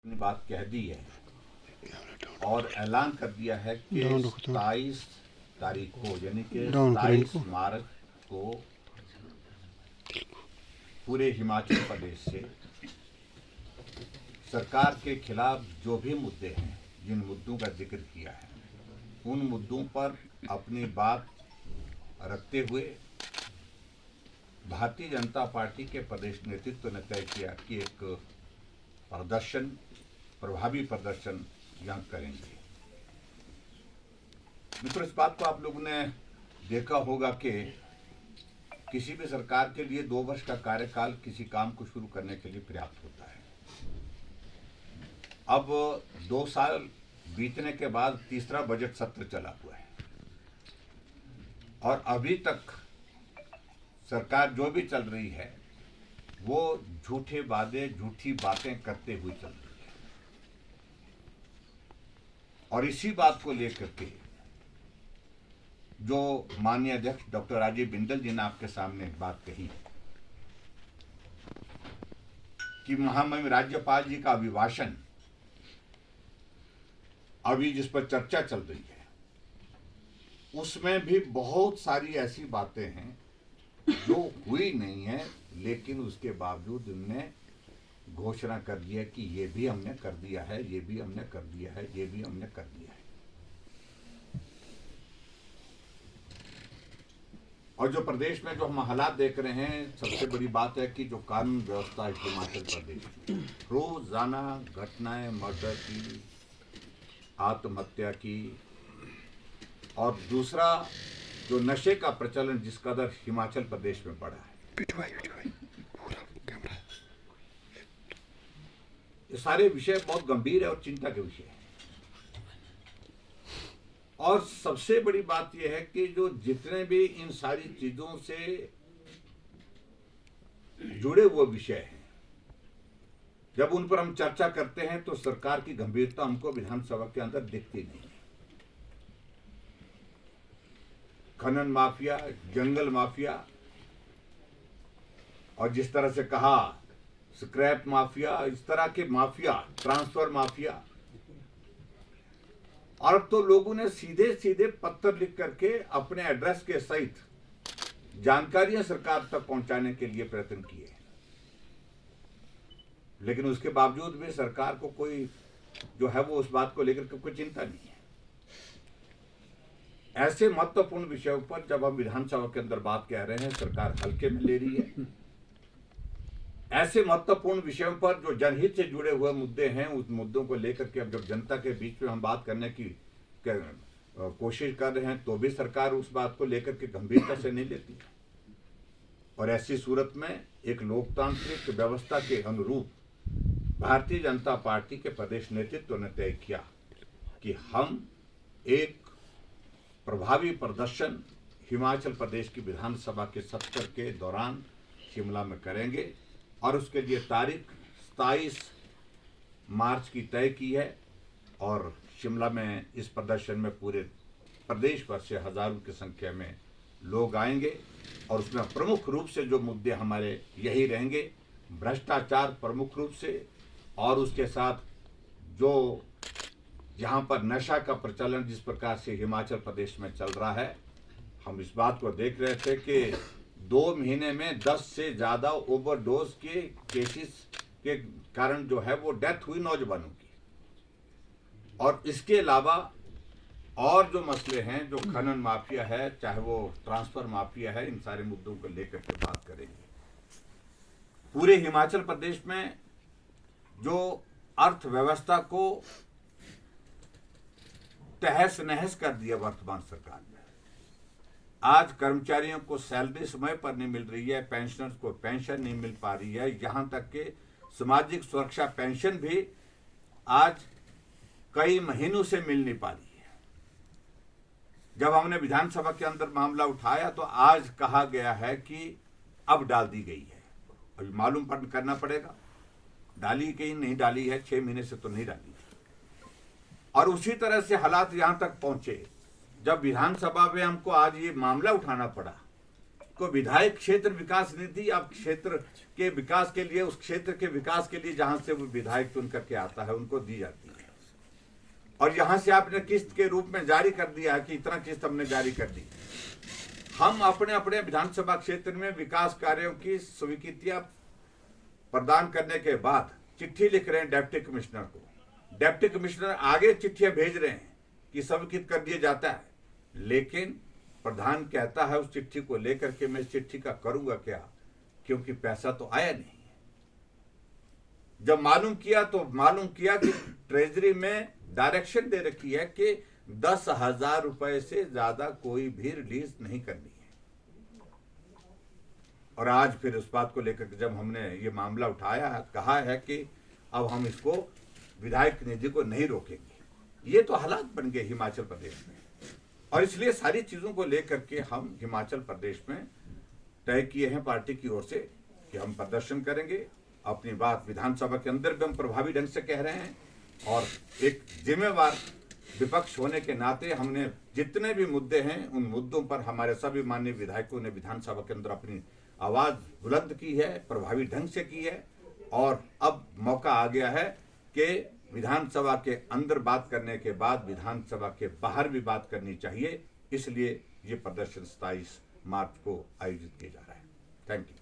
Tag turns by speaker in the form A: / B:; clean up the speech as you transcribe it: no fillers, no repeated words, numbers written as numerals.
A: अपनी बात कह दी है और ऐलान कर दिया है कि 27 तारीख को यानी कि 27 मार्च को पूरे हिमाचल प्रदेश से सरकार के खिलाफ जो भी मुद्दे हैं, जिन मुद्दों का जिक्र किया है, उन मुद्दों पर अपनी बात रखते हुए भारतीय जनता पार्टी के प्रदेश नेतृत्व ने तय किया कि एक प्रभावी प्रदर्शन यहाँ करेंगे। मित्रों, इस बात को आप लोगों ने देखा होगा कि किसी भी सरकार के लिए 2 वर्ष का कार्यकाल किसी काम को शुरू करने के लिए पर्याप्त होता है। अब 2 साल बीतने के बाद तीसरा बजट सत्र चला हुआ है और अभी तक सरकार जो भी चल रही है वो झूठे वादे, झूठी बातें करते हुए चल रही है। और इसी बात को लेकर के जो माननीय अध्यक्ष डॉक्टर राजीव बिंदल जी ने आपके सामने बात कही कि महामहिम राज्यपाल जी का अभिभाषण अभी जिस पर चर्चा चल रही है, उसमें भी बहुत सारी ऐसी बातें हैं जो हुई नहीं है, लेकिन उसके बावजूद उनने घोषणा कर दिया कि ये भी हमने कर दिया है, ये भी हमने कर दिया है, ये भी हमने कर दिया है। और जो प्रदेश में जो हम हालात देख रहे हैं, सबसे बड़ी बात है कि जो कानून व्यवस्था है हिमाचल प्रदेश में, रोजाना घटनाएं मर्डर की, आत्महत्या की, और दूसरा जो नशे का प्रचलन जिस कदर हिमाचल प्रदेश में बढ़ा है, ये सारे विषय बहुत गंभीर है और चिंता के विषय है। और सबसे बड़ी बात यह है कि जो जितने भी इन सारी चीजों से जुड़े हुए विषय हैं, जब उन पर हम चर्चा करते हैं तो सरकार की गंभीरता हमको विधानसभा के अंदर दिखती नहीं है। खनन माफिया, जंगल माफिया, और जिस तरह से कहा स्क्रैप माफिया, इस तरह के माफिया, ट्रांसफर माफिया, और अब तो लोगों ने सीधे सीधे पत्र लिख करके अपने एड्रेस के सहित जानकारियां सरकार तक पहुंचाने के लिए प्रयत्न किए, लेकिन उसके बावजूद भी सरकार को कोई जो है वो उस बात को लेकर कोई चिंता नहीं है। ऐसे महत्वपूर्ण विषयों पर जब हम विधानसभा के अंदर बात कह रहे हैं, सरकार हल्के में ले रही है। ऐसे महत्वपूर्ण विषयों पर जो जनहित से जुड़े हुए मुद्दे हैं, उस मुद्दों को लेकर के अब जब जनता के बीच में हम बात करने की कोशिश कर रहे हैं, तो भी सरकार उस बात को लेकर के गंभीरता से नहीं लेती। और ऐसी सूरत में एक लोकतांत्रिक व्यवस्था के अनुरूप भारतीय जनता पार्टी के प्रदेश नेतृत्व ने तय किया कि हम एक प्रभावी प्रदर्शन हिमाचल प्रदेश की विधानसभा के सत्र के दौरान शिमला में करेंगे, और उसके लिए तारीख 27 मार्च की तय की है। और शिमला में इस प्रदर्शन में पूरे प्रदेश भर से हजारों की संख्या में लोग आएंगे, और उसमें प्रमुख रूप से जो मुद्दे हमारे यही रहेंगे, भ्रष्टाचार प्रमुख रूप से, और उसके साथ जो जहाँ पर नशा का प्रचलन जिस प्रकार से हिमाचल प्रदेश में चल रहा है, हम इस बात को देख रहे थे कि 2 महीने में 10 से ज़्यादा ओवरडोज के केसेस के कारण जो है वो डेथ हुई नौजवानों की। और इसके अलावा और जो मसले हैं, जो खनन माफिया है, चाहे वो ट्रांसफर माफिया है, इन सारे मुद्दों को लेकर के बात करेंगे। पूरे हिमाचल प्रदेश में जो अर्थव्यवस्था को तहस नहस कर दिया वर्तमान सरकार ने, आज कर्मचारियों को सैलरी समय पर नहीं मिल रही है, पेंशनर्स को पेंशन नहीं मिल पा रही है, यहां तक कि सामाजिक सुरक्षा पेंशन भी आज कई महीनों से मिल नहीं पा रही है। जब हमने विधानसभा के अंदर मामला उठाया तो आज कहा गया है कि अब डाल दी गई है। अभी मालूम करना पड़ेगा डाली कहीं नहीं डाली है, 6 महीने से तो नहीं डाली। और उसी तरह से हालात यहां तक पहुंचे जब विधानसभा में हमको आज ये मामला उठाना पड़ा को विधायक क्षेत्र विकास निधि अब क्षेत्र के विकास के लिए, उस क्षेत्र के विकास के लिए जहां से वो विधायक चुन करके आता है उनको दी जाती है। और यहां से आपने किस्त के रूप में जारी कर दिया है कि इतना किस्त हमने जारी कर दी। हम अपने अपने विधानसभा क्षेत्र में विकास कार्यों की स्वीकृतियां प्रदान करने के बाद चिट्ठी लिख रहे हैं डिप्टी कमिश्नर को। डिप्टी कमिश्नर आगे चिट्ठियां भेज रहे हैं कि स्वीकृत कर दिया जाता है, लेकिन प्रधान कहता है उस चिट्ठी को लेकर के मैं इस चिट्ठी का करूंगा क्या, क्योंकि पैसा तो आया नहीं। जब मालूम किया तो मालूम किया कि ट्रेजरी में डायरेक्शन दे रखी है कि 10,000 रुपए से ज्यादा कोई भी रिलीज नहीं करनी है। और आज फिर उस बात को लेकर जब हमने ये मामला उठाया, कहा है कि अब हम इसको विधायक निधि को नहीं रोकेंगे। ये तो हालात बन गए हिमाचल प्रदेश में, और इसलिए सारी चीजों को लेकर के हम हिमाचल प्रदेश में तय किए हैं पार्टी की ओर से कि हम प्रदर्शन करेंगे। अपनी बात विधानसभा के अंदर भी हम प्रभावी ढंग से कह रहे हैं, और एक जिम्मेवार विपक्ष होने के नाते हमने जितने भी मुद्दे हैं उन मुद्दों पर हमारे सभी माननीय विधायकों ने विधानसभा के अंदर अपनी आवाज बुलंद की है, प्रभावी ढंग से की है। और अब मौका आ गया है कि विधानसभा के अंदर बात करने के बाद विधानसभा के बाहर भी बात करनी चाहिए। इसलिए ये प्रदर्शन 27 मार्च को आयोजित किया जा रहा है। Thank you.